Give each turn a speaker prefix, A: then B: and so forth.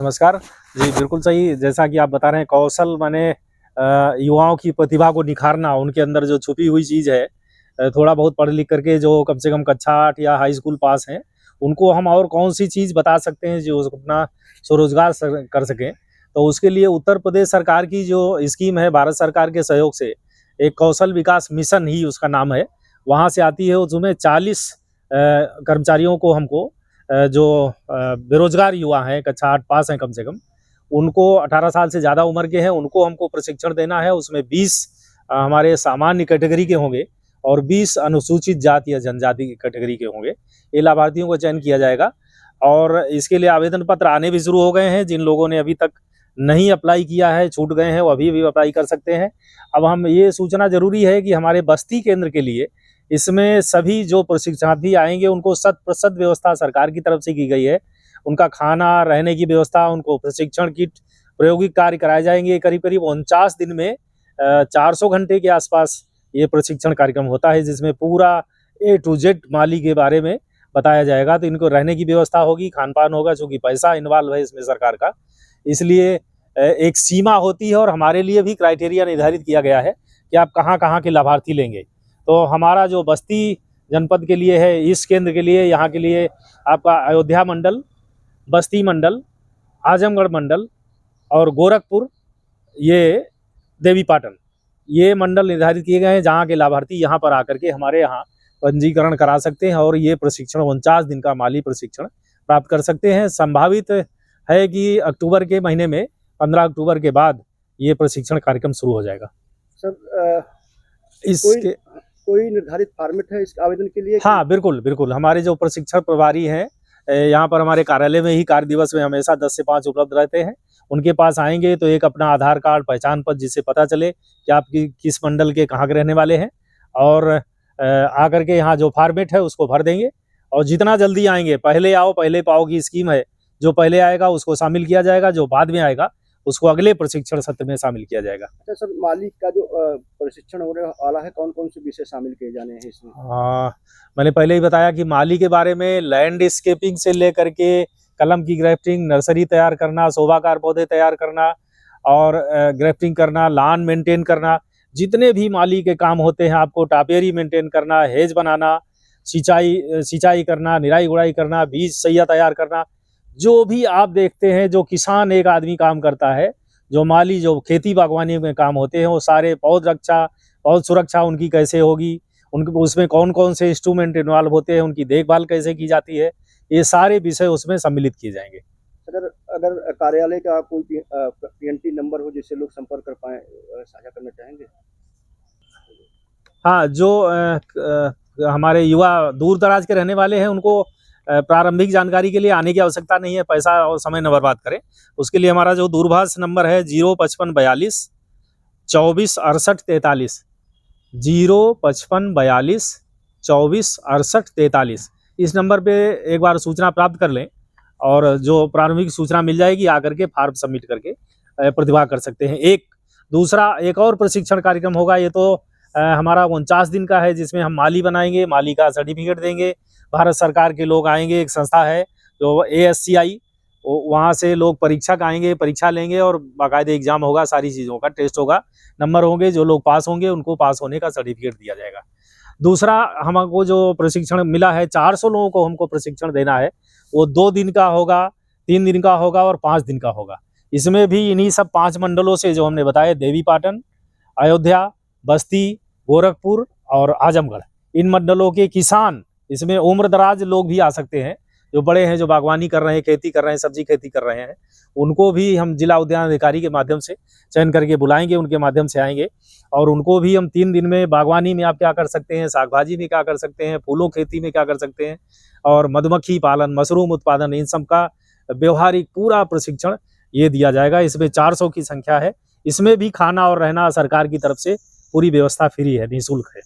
A: नमस्कार जी, बिल्कुल सही। जैसा कि आप बता रहे हैं, कौशल माने युवाओं की प्रतिभा को निखारना, उनके अंदर जो छुपी हुई चीज़ है, थोड़ा बहुत पढ़ लिख करके जो कम से कम कक्षा 8 या हाई स्कूल पास हैं, उनको हम और कौन-सी चीज़ बता सकते हैं जो अपना स्वरोज़गार कर सकें। तो उसके लिए उत्तर प्रदेश सरकार की जो स्कीम है, भारत सरकार के सहयोग से, एक कौशल विकास मिशन ही उसका नाम है, वहाँ से आती है। उसमें 40 कर्मचारियों को हमको जो बेरोजगार युवा हैं, कक्षा 8 पास हैं कम से कम, उनको 18 साल से ज़्यादा उम्र के हैं, उनको हमको प्रशिक्षण देना है। उसमें 20 हमारे सामान्य कैटेगरी के होंगे और 20 अनुसूचित जाति या जनजाति की कैटेगरी के होंगे। ये लाभार्थियों का चयन किया जाएगा और इसके लिए आवेदन पत्र आने भी शुरू हो गए हैं। जिन लोगों ने अभी तक नहीं अप्लाई किया है, छूट गए हैं, वो अभी भी अप्लाई कर सकते हैं। अब हम ये सूचना ज़रूरी है कि हमारे बस्ती केंद्र के लिए इसमें सभी जो प्रशिक्षणार्थी आएँगे, उनको 100% व्यवस्था सरकार की तरफ से की गई है। उनका खाना, रहने की व्यवस्था, उनको प्रशिक्षण किट, प्रायोगिक कार्य कराए जाएँगे। करीब-करीब 49 दिन में 400 घंटे के आसपास ये प्रशिक्षण कार्यक्रम होता है, जिसमें पूरा ए टू जेड माली के बारे में बताया जाएगा। तो इनको रहने की व्यवस्था होगी, खान-पान होगा, चूँकि पैसा इन्वॉल्व है इसमें सरकार का। इसलिए एक सीमा होती है और हमारे लिए भी क्राइटेरिया निर्धारित किया गया है कि आप कहाँ-कहाँ के लाभार्थी लेंगे। तो हमारा जो बस्ती जनपद के लिए है, इस केंद्र के लिए, यहाँ के लिए आपका अयोध्या मंडल, बस्ती मंडल, आजमगढ़ मंडल और गोरखपुर, ये देवीपाटन, ये मंडल निर्धारित किए गए हैं, जहाँ के लाभार्थी यहाँ पर आकर के हमारे यहाँ पंजीकरण करा सकते हैं और ये प्रशिक्षण 49 दिन का माली प्रशिक्षण प्राप्त कर सकते हैं। संभावित है कि अक्टूबर के महीने में, 15 अक्टूबर के बाद ये प्रशिक्षण कार्यक्रम शुरू हो जाएगा।
B: सर,
A: इसके
B: कोई निर्धारित फॉर्मेट है इस आवेदन के लिए?
A: हाँ, बिल्कुल, बिल्कुल। हमारे जो प्रशिक्षण प्रभारी हैं, यहाँ पर हमारे कार्यालय में ही कार्य दिवस में हमेशा 10 से 5 उपलब्ध रहते हैं। उनके पास आएँगे तो एक अपना आधार कार्ड, पहचान पत्र, जिससे पता चले कि आप किस मंडल के कहाँ के रहने वाले हैं, और आकर के यहाँ जो फॉर्मेट है उसको भर देंगे और जितना जल्दी आएँगे, पहले आओ पहले पाओ की स्कीम है। जो पहले आएगा उसको शामिल किया जाएगा, जो बाद में आएगा उसको अगले प्रशिक्षण सत्र में शामिल किया जाएगा।
B: अच्छा सर, माली का जो प्रशिक्षण होने वाला है, कौन-कौन से विषय शामिल किए जाने हैं इसमें?
A: मैंने पहले ही बताया कि माली के बारे में लैंडस्केपिंग से लेकर के कलम की ग्राफ्टिंग, नर्सरी तैयार करना, शोभाकार पौधे तैयार करना और ग्राफ्टिंग करना, लॉन मेंटेन करना, जितने भी माली के काम होते हैं, आपको टापियरी मेंटेन करना, हेज बनाना, सिंचाई करना, निराई-गुड़ाई करना, बीज सैया तैयार करना, जो भी आप देखते हैं जो किसान एक आदमी काम करता है, जो माली जो खेती बागवानी में काम होते हैं, वो सारे पौध सुरक्षा उनकी कैसे होगी, उनको उसमें कौन-कौन से इंस्ट्रूमेंट इन्वॉल्व होते हैं, उनकी देखभाल कैसे की जाती है, ये सारे विषय उसमें सम्मिलित किए जाएँगे।
B: अगर कार्यालय का कोई पीएनटी नंबर हो जिससे लोग संपर्क कर पाएँ, साझा करना चाहेंगे?
A: हाँ, जो हमारे युवा दूर-दराज के रहने वाले हैं, उनको प्रारंभिक जानकारी के लिए आने की आवश्यकता नहीं है, पैसा और समय न बर्बाद करें। उसके लिए हमारा जो दूरभाष नंबर है 05542 24 68 43, 05542 24 68 43, इस नंबर पे एक बार सूचना प्राप्त कर लें और जो प्रारंभिक सूचना मिल जाएगी, आकर के फॉर्म सबमिट करके प्रतिभाग कर सकते हैं। एक और प्रशिक्षण कार्यक्रम होगा, ये तो हमारा 49 दिन का है, जिसमें हम माली बनाएंगे, माली का सर्टिफिकेट देंगे। भारत सरकार के लोग आएंगे, एक संस्था है जो ASCI, वहाँ से लोग परीक्षक आएंगे, परीक्षा लेंगे और बाकायदे एग्जाम होगा, सारी चीज़ों का टेस्ट होगा, नंबर होंगे, जो लोग पास होंगे उनको पास होने का सर्टिफिकेट दिया जाएगा। दूसरा, हमको जो प्रशिक्षण मिला है, 400 लोगों को हमको प्रशिक्षण देना है, वो 2 दिन का होगा, 3 दिन का होगा और 5 दिन का होगा। इसमें भी इन्हीं सब 5 मंडलों से जो हमने बताया, देवीपाटन, अयोध्या, बस्ती, गोरखपुर और आजमगढ़, इन मंडलों के किसान, इसमें उम्रदराज लोग भी आ सकते हैं, जो बड़े हैं, जो बागवानी कर रहे हैं, खेती कर रहे हैं, सब्जी खेती कर रहे हैं, उनको भी हम जिला उद्यान अधिकारी के माध्यम से चयन करके बुलाएंगे, उनके माध्यम से आएंगे और उनको भी हम 3 दिन में बागवानी में आप क्या कर सकते हैं, साग भाजी में क्या कर सकते हैं, फूलों खेती में क्या कर सकते हैं और मधुमक्खी पालन, मशरूम उत्पादन, इन सब का व्यवहारिक पूरा प्रशिक्षण ये दिया जाएगा। इसमें 400 की संख्या है। इसमें भी खाना और रहना सरकार की तरफ से पूरी व्यवस्था फ्री है, निःशुल्क है।